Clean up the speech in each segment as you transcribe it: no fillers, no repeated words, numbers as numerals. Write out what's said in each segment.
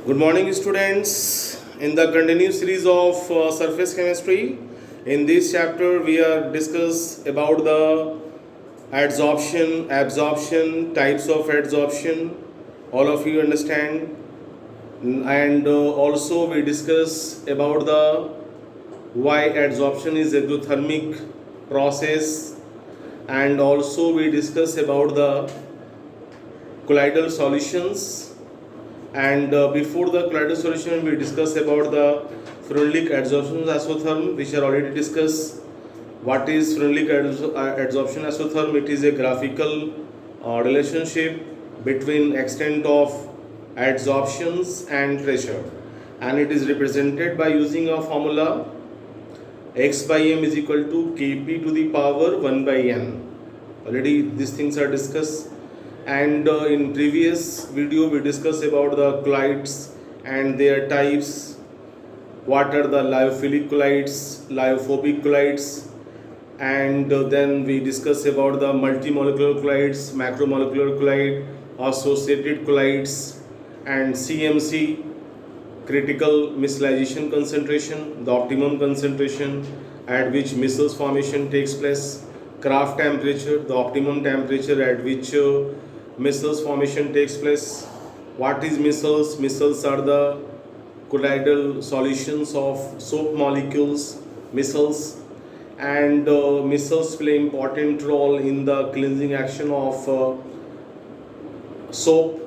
Good morning, students. In the continued series of surface chemistry, in this chapter we are discuss about the adsorption, absorption, types of adsorption. All of you understand, and also we discuss about the why adsorption is exothermic process, and also we discuss about the colloidal solutions. And before the colloidal solution, we discuss about the Freundlich adsorption isotherm, which are already discussed. What is Freundlich adsorption isotherm? It is a graphical relationship between extent of adsorptions and pressure, and it is represented by using a formula x by m is equal to kp to the power 1 by n. Already these things are discussed, and in previous video we discussed about the colloids and their types. What are the lyophilic colloids, lyophobic colloids, and then we discuss about the multimolecular colloids, macromolecular colloid, associated colloids, and CMC, critical micellization concentration, the optimum concentration at which micelles formation takes place, Kraft temperature, the optimum temperature at which micelles formation takes place. What is micelles? Micelles are the colloidal solutions of soap molecules, micelles, and micelles play important role in the cleansing action of soap.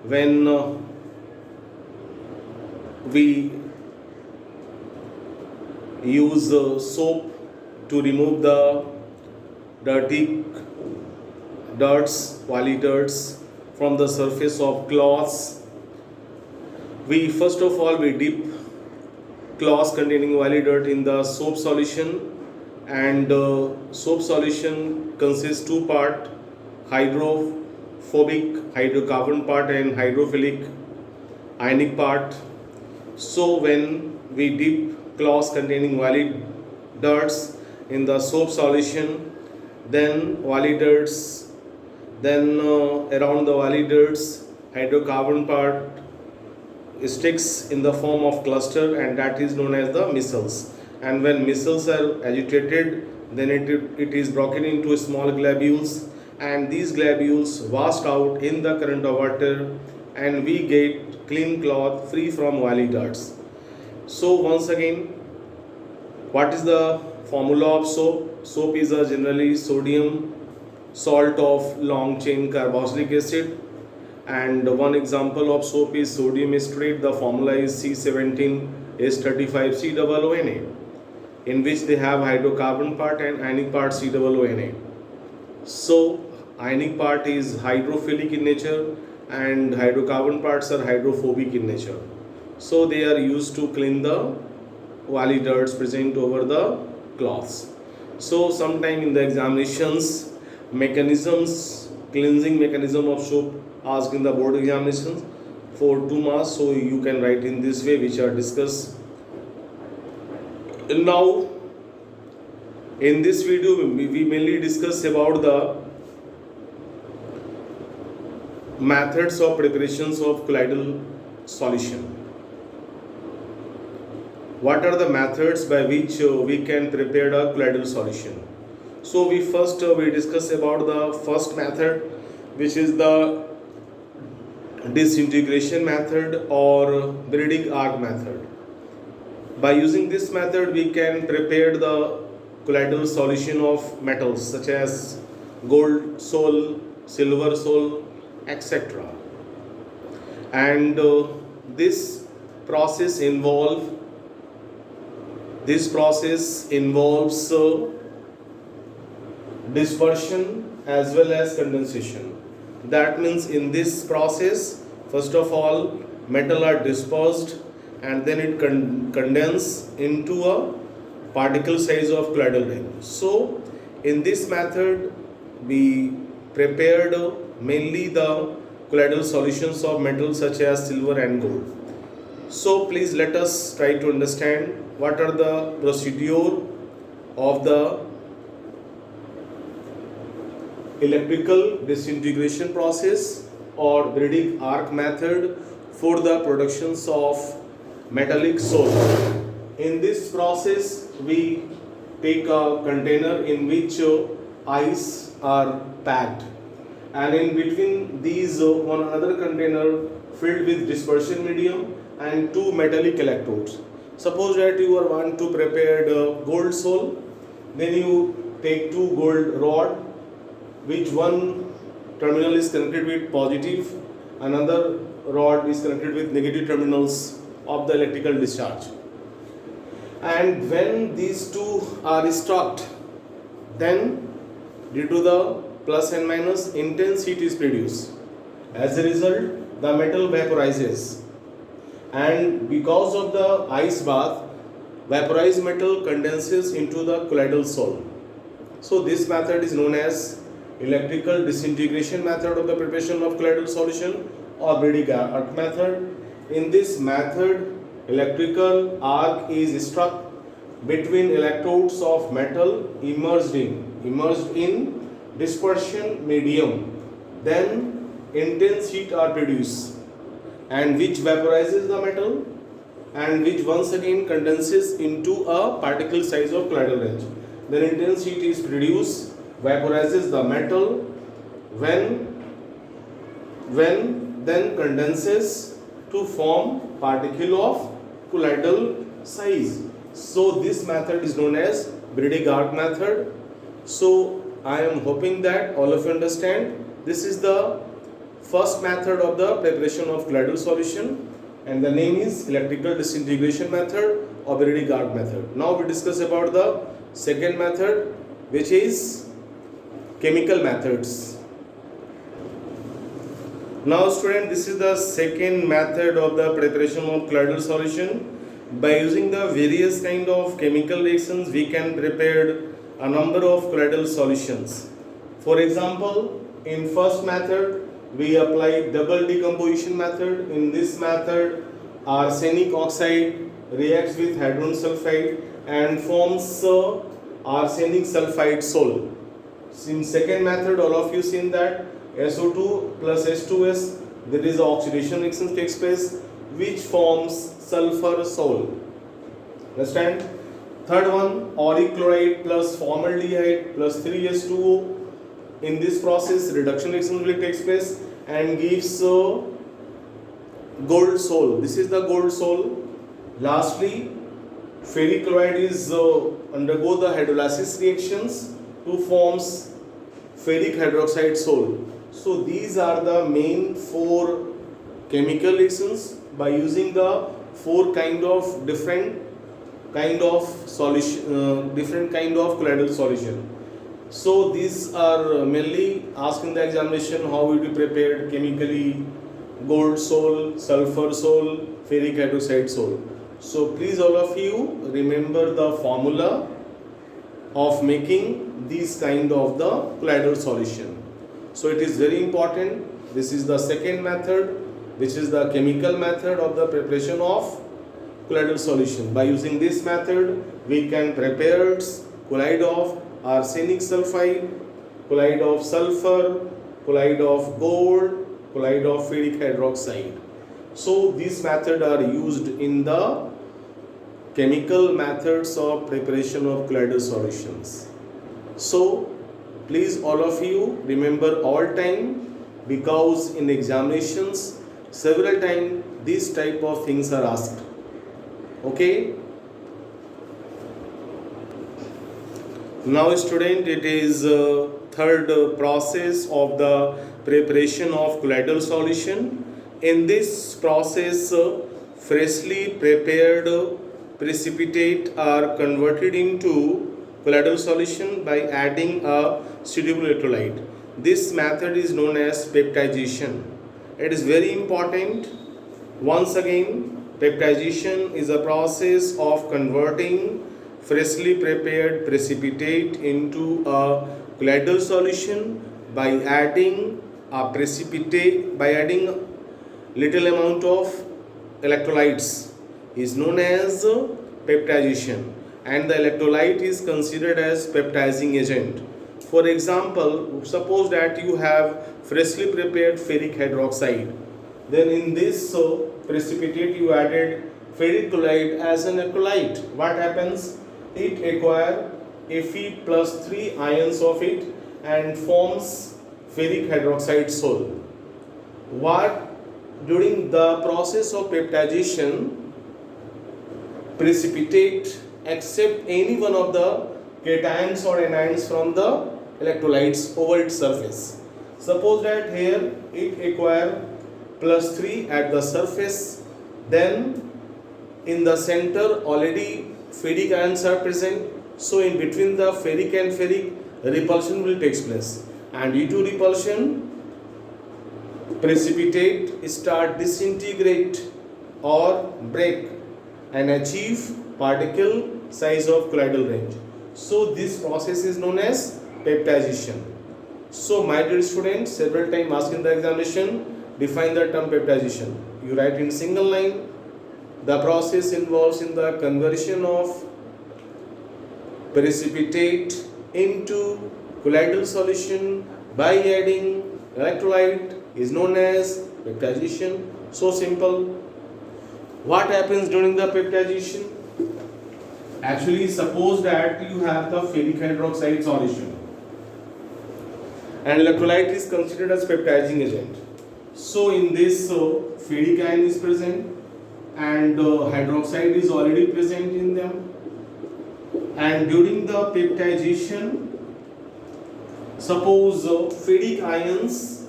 When we use soap to remove the dirty oily dirts from the surface of cloths, we first of all we dip cloths containing oily dirt in the soap solution, and soap solution consists two part: hydrophobic hydrocarbon part and hydrophilic ionic part. So when we dip cloths containing oily dirts in the soap solution, then oily dirts, then around the oily dirts, hydrocarbon part sticks in the form of cluster, and that is known as the micelles. And when micelles are agitated, then it is broken into small globules, and these globules washed out in the current of water, and we get clean cloth free from oily dirts. So once again, what is the formula of soap? Soap is a generally sodium salt of long chain carboxylic acid, and one example of soap is sodium estrate. The formula is C17H35COONA, in which they have hydrocarbon part and ionic part COONA. So ionic part is hydrophilic in nature, and hydrocarbon parts are hydrophobic in nature. So they are used to clean the oily dirts present over the cloths. So sometime in the examinations, cleansing mechanism of soap asked in the board examinations for 2 marks. So you can write in this way, which are discussed. And now in this video we mainly discuss about the methods of preparations of colloidal solution. What are the methods by which we can prepare a colloidal solution? So we discuss about the first method, which is the disintegration method or Bredig arc method. By using this method, we can prepare the colloidal solution of metals such as gold sol, silver sol, etc. And this process involves dispersion as well as condensation. That means in this process, first of all, metal are dispersed, and then it condense into a particle size of colloidal ring. So in this method, we prepared mainly the colloidal solutions of metals such as silver and gold. So please let us try to understand what are the procedure of the electrical disintegration process or Bredig arc method for the productions of metallic salt. In this process, we take a container in which ice are packed, and in between these one another container filled with dispersion medium and two metallic electrodes. Suppose that you are want to prepare the gold sol, then you take two gold rod, which one terminal is connected with positive, another rod is connected with negative terminals of the electrical discharge. And when these two are struck, then due to the plus and minus, intense heat is produced. As a result, the metal vaporizes, and because of the ice bath, vaporized metal condenses into the colloidal sol. So this method is known as electrical disintegration method of the preparation of colloidal solution, or Brady arc method. In this method, electrical arc is struck between electrodes of metal immersed in dispersion medium. Then intense heat are produced, and which vaporizes the metal, and which once again condenses into a particle size of colloidal range. Then intense heat is produced, vaporizes the metal, when then condenses to form particle of colloidal size. So this method is known as Brady arc method. So I am hoping that all of you understand. This is the first method of the preparation of colloidal solution, and the name is electrical disintegration method or Brady arc method. Now we discuss about the second method, which is chemical methods. Now student, this is the second method of the preparation of colloidal solution. By using the various kind of chemical reactions, we can prepare a number of colloidal solutions. For example, in first method, we apply double decomposition method. In this method, arsenic oxide reacts with hydrogen sulfide and forms arsenic sulfide sol. In second method, all of you seen that SO2 plus H2S, there is oxidation reaction takes place, which forms sulfur sol. Understand? Third one, auric chloride plus formaldehyde plus 3H2O. In this process, reduction reaction will take place and gives gold sol. This is the gold sol. Lastly, ferric chloride is undergo the hydrolysis reactions to forms ferric hydroxide sol. So these are the main four chemical reactions by using the four different kind of solution, different kind of colloidal solution. So these are mainly asked in the examination: how will be prepared chemically, gold sol, sulfur sol, ferric hydroxide sol. So please all of you remember the formula of making these kind of the colloidal solution. So it is very important. This is the second method, which is the chemical method of the preparation of colloidal solution. By using this method, we can prepare colloid of arsenic sulfide, colloid of sulfur, colloid of gold, colloid of ferric hydroxide. So these methods are used in the chemical methods of preparation of colloidal solutions. So please all of you remember all time, because in examinations several times these type of things are asked. Okay. Now student, it is third process of the preparation of colloidal solution. In this process, freshly prepared precipitate are converted into colloidal solution by adding a suitable electrolyte. This method is known as peptization. It is very important. Once again, peptization is a process of converting freshly prepared precipitate into a colloidal solution by adding little amount of electrolytes is known as peptization, and the electrolyte is considered as peptizing agent. For example, suppose that you have freshly prepared ferric hydroxide. Then in this precipitate you added ferric chloride as an acolyte. What happens? It acquire Fe plus 3 ions of it and forms ferric hydroxide sol. What during the process of peptidization, precipitate accept any one of the cations or anions from the electrolytes over its surface. Suppose that here it acquire plus 3 at the surface, then in the center already ferric ions are present, so in between the ferric and ferric repulsion will take place, and due to repulsion precipitate start disintegrate or break and achieve particle size of colloidal range. So this process is known as peptidization. So my dear students, several times asked in the examination, define the term peptidization. You write in single line. The process involves in the conversion of precipitate into colloidal solution by adding electrolyte is known as peptidization. So simple. What happens during the peptidization? Actually, suppose that you have the ferric hydroxide solution and electrolyte is considered as peptidizing agent. So in this ferric ion is present and hydroxide is already present in them, and during the peptidization, suppose ferric ions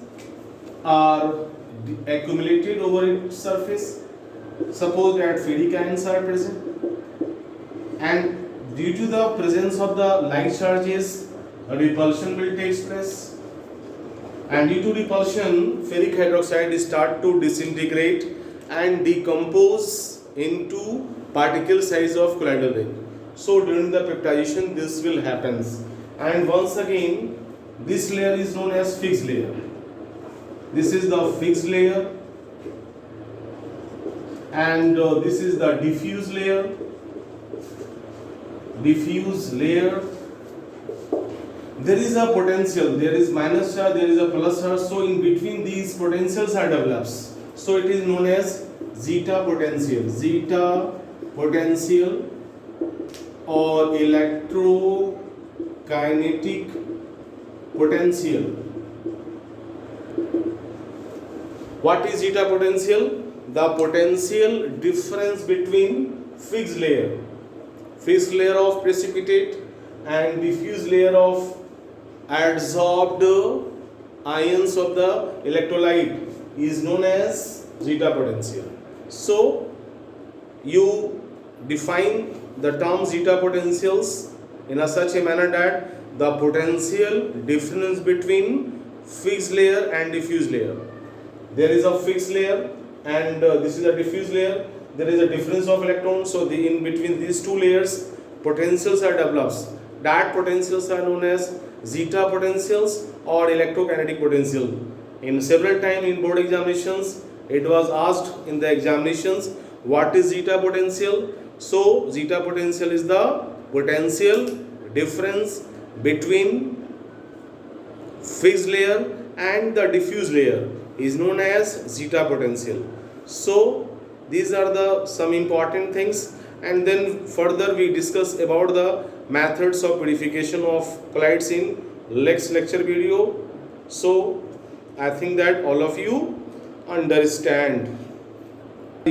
are accumulated over its surface. Suppose that ferric ions are present, and due to the presence of the like charges, a repulsion will take place, and due to repulsion ferric hydroxide start to disintegrate and decompose into particle size of colloidal ring. So during the peptidization this will happen, and once again this layer is known as fixed layer. This is the fixed layer, and this is the diffuse layer. Diffuse layer, there is a potential, there is minus charge, there is a plus charge, so in between these potentials are developed, so it is known as zeta potential. Zeta potential or electrokinetic potential. What is zeta potential? The potential difference between fixed layer of precipitate and diffuse layer of adsorbed ions of the electrolyte is known as zeta potential. So you define the term zeta potentials in such a manner that the potential difference between fixed layer and diffuse layer. There is a fixed layer and this is a diffuse layer. There is a difference of electrons, so in between these two layers potentials are developed. That potentials are known as zeta potentials or electrokinetic potential. In several times in board examinations it was asked in the examinations, what is zeta potential? So zeta potential is the potential difference between fixed layer and the diffuse layer is known as zeta potential. So these are the some important things, and then further we discuss about the methods of purification of colloids in next lecture video. So I think that all of you understand